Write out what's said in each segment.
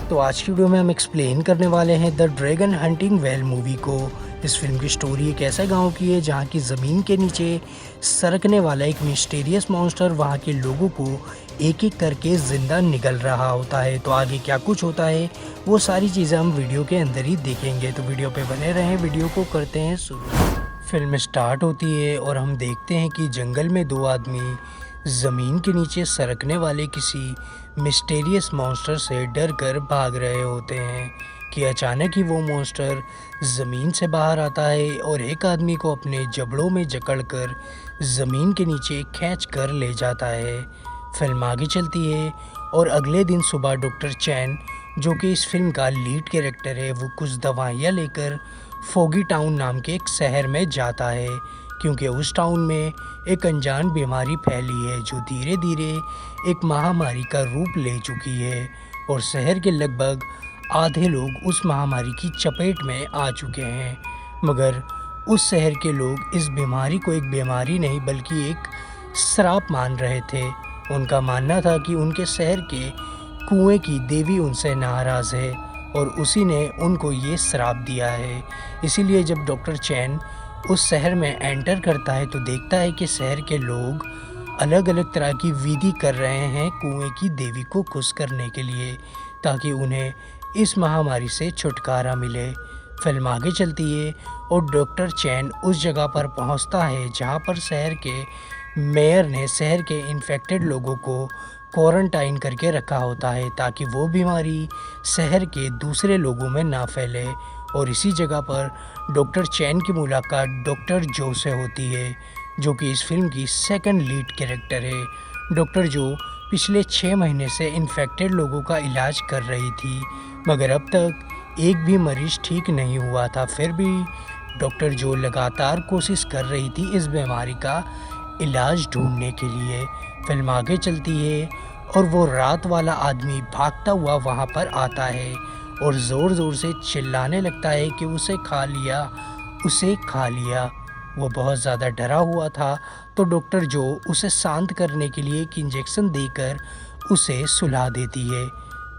तो आज की वीडियो में हम एक्सप्लेन करने वाले हैं the dragon hunting well movie को। इस फिल्म की स्टोरी एक ऐसे गांव की है जहां की ज़मीन के नीचे सरकने वाला एक मिस्टीरियस मॉन्स्टर वहां के लोगों को एक एक करके ज़िंदा निगल रहा होता है। तो आगे क्या कुछ होता है वो सारी चीज़ें हम वीडियो के अंदर ही देखेंगे, तो वीडियो पे बने रहें। वीडियो को करते हैं शुरू। फिल्म स्टार्ट होती है और हम देखते हैं कि जंगल में दो आदमी ज़मीन के नीचे सरकने वाले किसी मिस्टीरियस मॉन्स्टर से डर कर भाग रहे होते हैं कि अचानक ही वो मॉन्स्टर ज़मीन से बाहर आता है और एक आदमी को अपने जबड़ों में जकड़कर ज़मीन के नीचे खींच कर ले जाता है। फिल्म आगे चलती है और अगले दिन सुबह डॉक्टर चैन, जो कि इस फिल्म का लीड कैरेक्टर है, वो कुछ दवाइयाँ लेकर फोगी टाउन नाम के एक शहर में जाता है, क्योंकि उस टाउन में एक अनजान बीमारी फैली है जो धीरे धीरे एक महामारी का रूप ले चुकी है और शहर के लगभग आधे लोग उस महामारी की चपेट में आ चुके हैं। मगर उस शहर के लोग इस बीमारी को एक बीमारी नहीं बल्कि एक श्राप मान रहे थे। उनका मानना था कि उनके शहर के कुएं की देवी उनसे नाराज़ है और उसी ने उनको ये श्राप दिया है। इसीलिए जब डॉक्टर चैन उस शहर में एंटर करता है तो देखता है कि शहर के लोग अलग अलग तरह की विधि कर रहे हैं कुएं की देवी को खुश करने के लिए, ताकि उन्हें इस महामारी से छुटकारा मिले। फिल्म आगे चलती है और डॉक्टर चैन उस जगह पर पहुंचता है जहां पर शहर के मेयर ने शहर के इन्फेक्टेड लोगों को क्वारंटाइन करके रखा होता है ताकि वो बीमारी शहर के दूसरे लोगों में ना फैले। और इसी जगह पर डॉक्टर चैन की मुलाकात डॉक्टर जो से होती है, जो कि इस फिल्म की सेकंड लीड कैरेक्टर है। डॉक्टर जो पिछले 6 महीने से इन्फेक्टेड लोगों का इलाज कर रही थी, मगर अब तक एक भी मरीज़ ठीक नहीं हुआ था। फिर भी डॉक्टर जो लगातार कोशिश कर रही थी इस बीमारी का इलाज ढूंढने के लिए। फिल्म आगे चलती है और वो रात वाला आदमी भागता हुआ वहाँ पर आता है और ज़ोर ज़ोर से चिल्लाने लगता है कि उसे खा लिया, उसे खा लिया। वो बहुत ज़्यादा डरा हुआ था, तो डॉक्टर जो उसे शांत करने के लिए एक इंजेक्शन देकर उसे सुला देती है।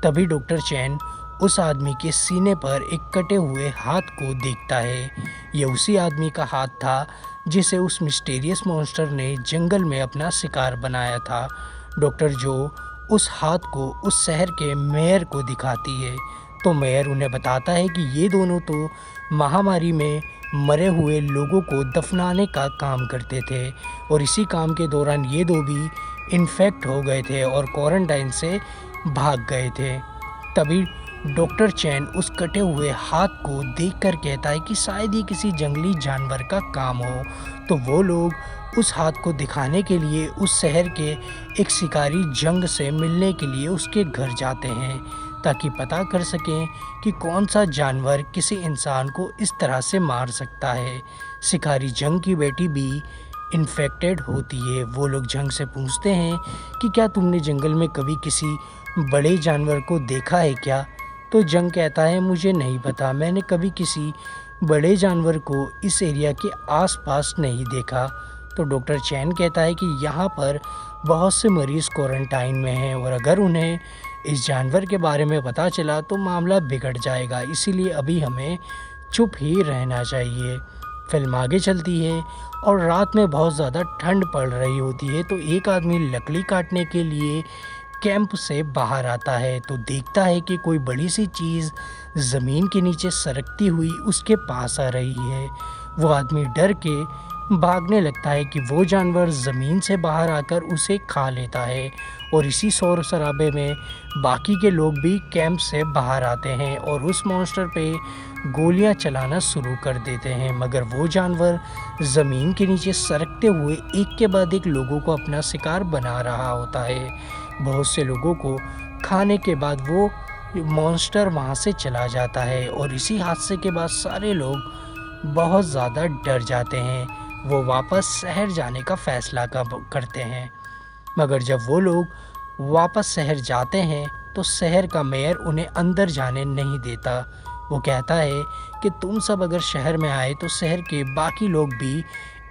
तभी डॉक्टर चैन उस आदमी के सीने पर एक कटे हुए हाथ को देखता है। ये उसी आदमी का हाथ था जिसे उस मिस्टीरियस मॉन्स्टर ने जंगल में अपना शिकार बनाया था। डॉक्टर जो उस हाथ को उस शहर के मेयर को दिखाती है, तो मेयर उन्हें बताता है कि ये दोनों तो महामारी में मरे हुए लोगों को दफनाने का काम करते थे और इसी काम के दौरान ये दो भी इन्फेक्ट हो गए थे और क्वारंटाइन से भाग गए थे। तभी डॉक्टर चैन उस कटे हुए हाथ को देखकर कहता है कि शायद ये किसी जंगली जानवर का काम हो। तो वो लोग उस हाथ को दिखाने के लिए उस शहर के एक शिकारी जंग से मिलने के लिए उसके घर जाते हैं, ताकि पता कर सकें कि कौन सा जानवर किसी इंसान को इस तरह से मार सकता है। शिकारी जंग की बेटी भी इन्फेक्टेड होती है। वो लोग जंग से पूछते हैं कि क्या तुमने जंगल में कभी किसी बड़े जानवर को देखा है क्या? तो जंग कहता है मुझे नहीं पता, मैंने कभी किसी बड़े जानवर को इस एरिया के आसपास नहीं देखा। तो डॉक्टर चैन कहता है कि यहाँ पर बहुत से मरीज़ क्वारंटाइन में हैं और अगर उन्हें इस जानवर के बारे में पता चला तो मामला बिगड़ जाएगा, इसीलिए अभी हमें चुप ही रहना चाहिए। फिल्म आगे चलती है और रात में बहुत ज़्यादा ठंड पड़ रही होती है, तो एक आदमी लकड़ी काटने के लिए कैंप से बाहर आता है तो देखता है कि कोई बड़ी सी चीज़ ज़मीन के नीचे सरकती हुई उसके पास आ रही है। वो आदमी डर के भागने लगता है कि वो जानवर ज़मीन से बाहर आकर उसे खा लेता है और इसी शोर शराबे में बाकी के लोग भी कैंप से बाहर आते हैं और उस मॉन्स्टर पे गोलियां चलाना शुरू कर देते हैं। मगर वो जानवर ज़मीन के नीचे सरकते हुए एक के बाद एक लोगों को अपना शिकार बना रहा होता है। बहुत से लोगों को खाने के बाद वो मॉन्स्टर वहाँ से चला जाता है और इसी हादसे के बाद सारे लोग बहुत ज़्यादा डर जाते हैं। वो वापस शहर जाने का फैसला करते हैं, मगर जब वो लोग वापस शहर जाते हैं तो शहर का मेयर उन्हें अंदर जाने नहीं देता। वो कहता है कि तुम सब अगर शहर में आए तो शहर के बाकी लोग भी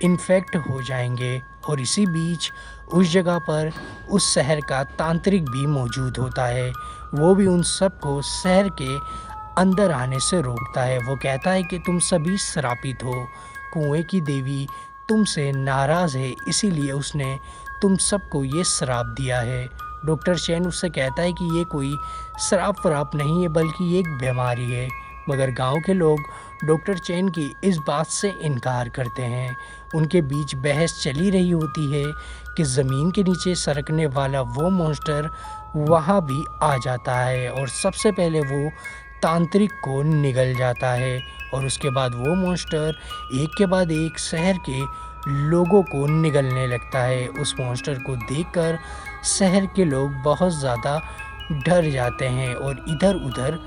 इन्फेक्ट हो जाएंगे। और इसी बीच उस जगह पर उस शहर का तांत्रिक भी मौजूद होता है। वो भी उन सबको शहर के अंदर आने से रोकता है। वो कहता है कि तुम सभी श्रापित हो, कुएं की देवी तुमसे नाराज़ है, इसीलिए उसने तुम सबको ये श्राप दिया है। डॉक्टर चैन उससे कहता है कि ये कोई श्राप वराप नहीं है, बल्कि ये एक बीमारी है। मगर गांव के लोग डॉक्टर चैन की इस बात से इनकार करते हैं। उनके बीच बहस चली रही होती है कि ज़मीन के नीचे सरकने वाला वो मॉन्स्टर वहाँ भी आ जाता है और सबसे पहले वो तांत्रिक को निगल जाता है और उसके बाद वो मॉन्स्टर एक के बाद एक शहर के लोगों को निगलने लगता है। उस मॉन्स्टर को देखकर शहर के लोग बहुत ज़्यादा डर जाते हैं और इधर उधर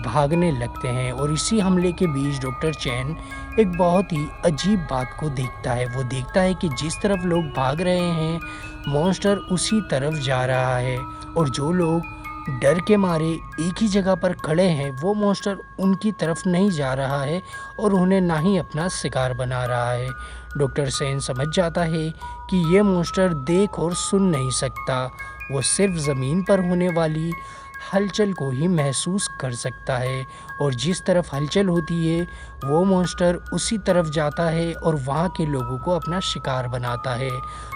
भागने लगते हैं। और इसी हमले के बीच डॉक्टर चैन एक बहुत ही अजीब बात को देखता है। वो देखता है कि जिस तरफ लोग भाग रहे हैं मॉन्स्टर उसी तरफ जा रहा है, और जो लोग डर के मारे एक ही जगह पर खड़े हैं वो मॉन्स्टर उनकी तरफ नहीं जा रहा है और उन्हें ना ही अपना शिकार बना रहा है। डॉक्टर चैन समझ जाता है कि ये मॉन्स्टर देख और सुन नहीं सकता, वो सिर्फ ज़मीन पर होने वाली हलचल को ही महसूस कर सकता है, और जिस तरफ हलचल होती है वो मॉन्स्टर उसी तरफ जाता है और वहाँ के लोगों को अपना शिकार बनाता है।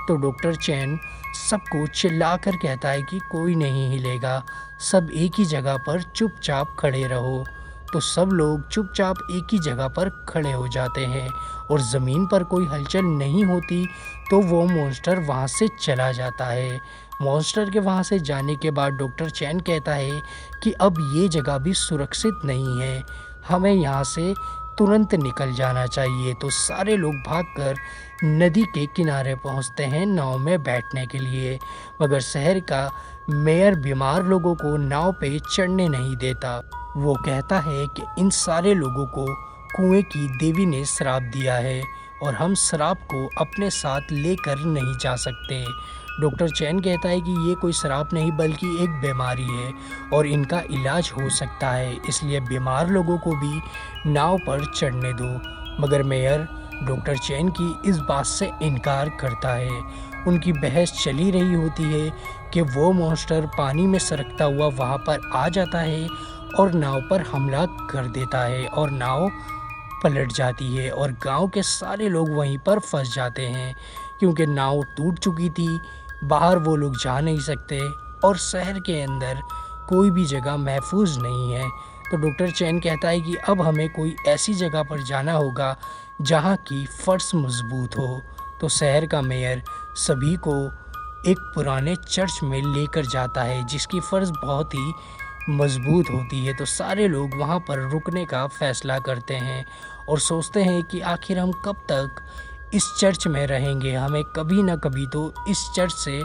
तो डॉक्टर चैन सबको चिल्लाकर कहता है कि कोई नहीं हिलेगा, सब एक ही जगह पर चुपचाप खड़े रहो। तो सब लोग चुपचाप एक ही जगह पर खड़े हो जाते हैं और ज़मीन पर कोई हलचल नहीं होती, तो वो मॉन्स्टर वहाँ से चला जाता है। मॉन्स्टर के वहाँ से जाने के बाद डॉक्टर चैन कहता है कि अब ये जगह भी सुरक्षित नहीं है, हमें यहाँ से तुरंत निकल जाना चाहिए। तो सारे लोग भागकर नदी के किनारे पहुँचते हैं नाव में बैठने के लिए, मगर शहर का मेयर बीमार लोगों को नाव पे चढ़ने नहीं देता। वो कहता है कि इन सारे लोगों को कुएं की देवी ने श्राप दिया है और हम श्राप को अपने साथ लेकर नहीं जा सकते। डॉक्टर चैन कहता है कि ये कोई श्राप नहीं बल्कि एक बीमारी है और इनका इलाज हो सकता है, इसलिए बीमार लोगों को भी नाव पर चढ़ने दो। मगर मेयर डॉक्टर चैन की इस बात से इनकार करता है। उनकी बहस चली रही होती है कि वो मॉन्स्टर पानी में सरकता हुआ वहाँ पर आ जाता है और नाव पर हमला कर देता है और नाव पलट जाती है और गांव के सारे लोग वहीं पर फंस जाते हैं, क्योंकि नाव टूट चुकी थी, बाहर वो लोग जा नहीं सकते और शहर के अंदर कोई भी जगह महफूज नहीं है। तो डॉक्टर चैन कहता है कि अब हमें कोई ऐसी जगह पर जाना होगा जहाँ की फर्श मजबूत हो। तो शहर का मेयर सभी को एक पुराने चर्च में लेकर जाता है जिसकी फर्श बहुत ही मजबूत होती है। तो सारे लोग वहाँ पर रुकने का फ़ैसला करते हैं और सोचते हैं कि आखिर हम कब तक इस चर्च में रहेंगे, हमें कभी ना कभी तो इस चर्च से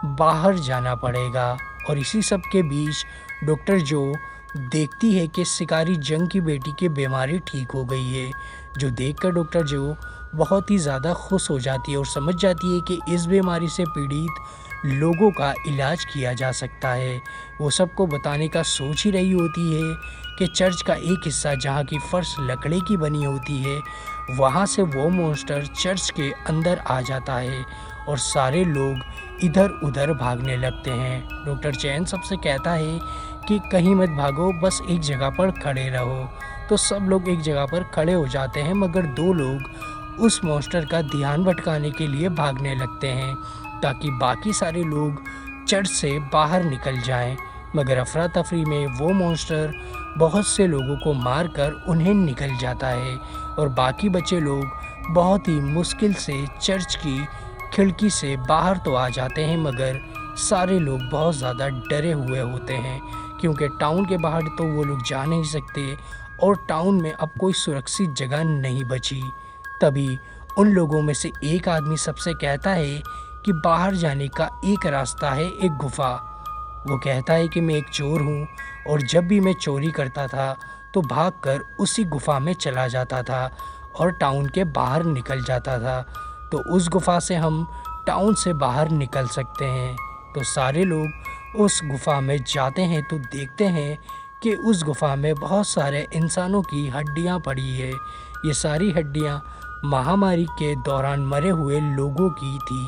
बाहर जाना पड़ेगा। और इसी सब के बीच डॉक्टर जो देखती है कि शिकारी जंग की बेटी की बीमारी ठीक हो गई है, जो देखकर डॉक्टर जो बहुत ही ज़्यादा खुश हो जाती है और समझ जाती है कि इस बीमारी से पीड़ित लोगों का इलाज किया जा सकता है। वो सबको बताने का सोच ही रही होती है कि चर्च का एक हिस्सा जहाँ की फर्श लकड़ी की बनी होती है, वहाँ से वो मॉन्स्टर चर्च के अंदर आ जाता है और सारे लोग इधर उधर भागने लगते हैं। डॉक्टर चैन सबसे कहता है कि कहीं मत भागो, बस एक जगह पर खड़े रहो। तो सब लोग एक जगह पर खड़े हो जाते हैं, मगर दो लोग उस मॉन्स्टर का ध्यान भटकाने के लिए भागने लगते हैं ताकि बाकी सारे लोग चर्च से बाहर निकल जाएं। मगर अफरा तफरी में वो मॉन्स्टर बहुत से लोगों को मारकर उन्हें निकल जाता है और बाकी बचे लोग बहुत ही मुश्किल से चर्च की खिड़की से बाहर तो आ जाते हैं, मगर सारे लोग बहुत ज़्यादा डरे हुए होते हैं क्योंकि टाउन के बाहर तो वो लोग जा नहीं सकते और टाउन में अब कोई सुरक्षित जगह नहीं बची। तभी उन लोगों में से एक आदमी सबसे कहता है कि बाहर जाने का एक रास्ता है, एक गुफा। वो कहता है कि मैं एक चोर हूँ और जब भी मैं चोरी करता था तो भागकर उसी गुफा में चला जाता था और टाउन के बाहर निकल जाता था, तो उस गुफा से हम टाउन से बाहर निकल सकते हैं। तो सारे लोग उस गुफा में जाते हैं तो देखते हैं कि उस गुफा में बहुत सारे इंसानों की हड्डियाँ पड़ी है। ये सारी हड्डियाँ महामारी के दौरान मरे हुए लोगों की थी,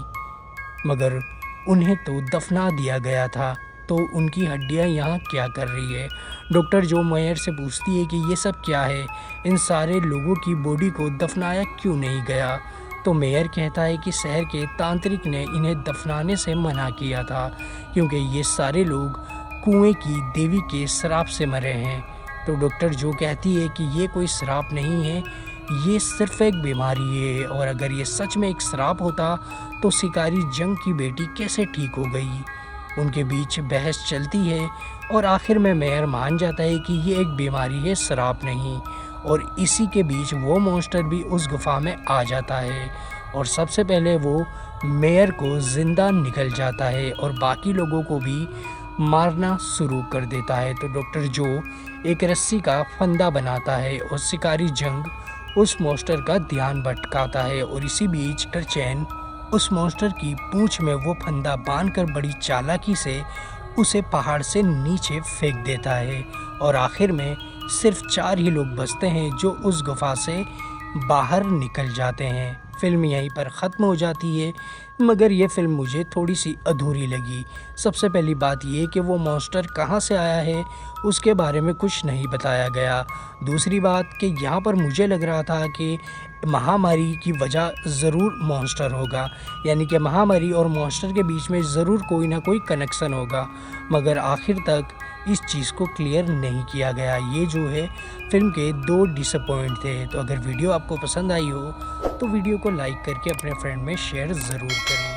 मगर उन्हें तो दफना दिया गया था। तो तो उनकी हड्डियां यहाँ क्या कर रही है। डॉक्टर जो मेयर से पूछती है कि ये सब क्या है, इन सारे लोगों की बॉडी को दफनाया क्यों नहीं गया। तो मेयर कहता है कि शहर के तांत्रिक ने इन्हें दफनाने से मना किया था क्योंकि ये सारे लोग कुएं की देवी के श्राप से मरे हैं। तो डॉक्टर जो कहती है कि ये कोई श्राप नहीं है, ये सिर्फ एक बीमारी है, और अगर ये सच में एक श्राप होता तो शिकारी जंग की बेटी कैसे ठीक हो गई। उनके बीच बहस चलती है और आखिर में मेयर मान जाता है कि ये एक बीमारी है, श्राप नहीं। और इसी के बीच वो मॉन्स्टर भी उस गुफा में आ जाता है और सबसे पहले वो मेयर को जिंदा निकल जाता है और बाकी लोगों को भी मारना शुरू कर देता है। तो डॉक्टर जो एक रस्सी का फंदा बनाता है और शिकारी जंग उस मॉन्स्टर का ध्यान भटकाता है, और इसी बीच डॉक्टर चैन उस मॉन्स्टर की पूंछ में वो फंदा बांधकर बड़ी चालाकी से उसे पहाड़ से नीचे फेंक देता है। और आखिर में सिर्फ 4 ही लोग बचते हैं जो उस गुफा से बाहर निकल जाते हैं। फिल्म यहीं पर ख़त्म हो जाती है, मगर ये फ़िल्म मुझे थोड़ी सी अधूरी लगी। सबसे पहली बात ये कि वो मॉन्स्टर कहाँ से आया है उसके बारे में कुछ नहीं बताया गया। दूसरी बात कि यहाँ पर मुझे लग रहा था कि महामारी की वजह ज़रूर मॉन्स्टर होगा, यानी कि महामारी और मॉन्स्टर के बीच में ज़रूर कोई ना कोई कनेक्शन होगा, मगर आखिर तक इस चीज़ को क्लियर नहीं किया गया। ये जो है फिल्म के 2 डिसअपॉइंट थे। तो अगर वीडियो आपको पसंद आई हो तो वीडियो को लाइक करके अपने फ्रेंड में शेयर ज़रूर करें।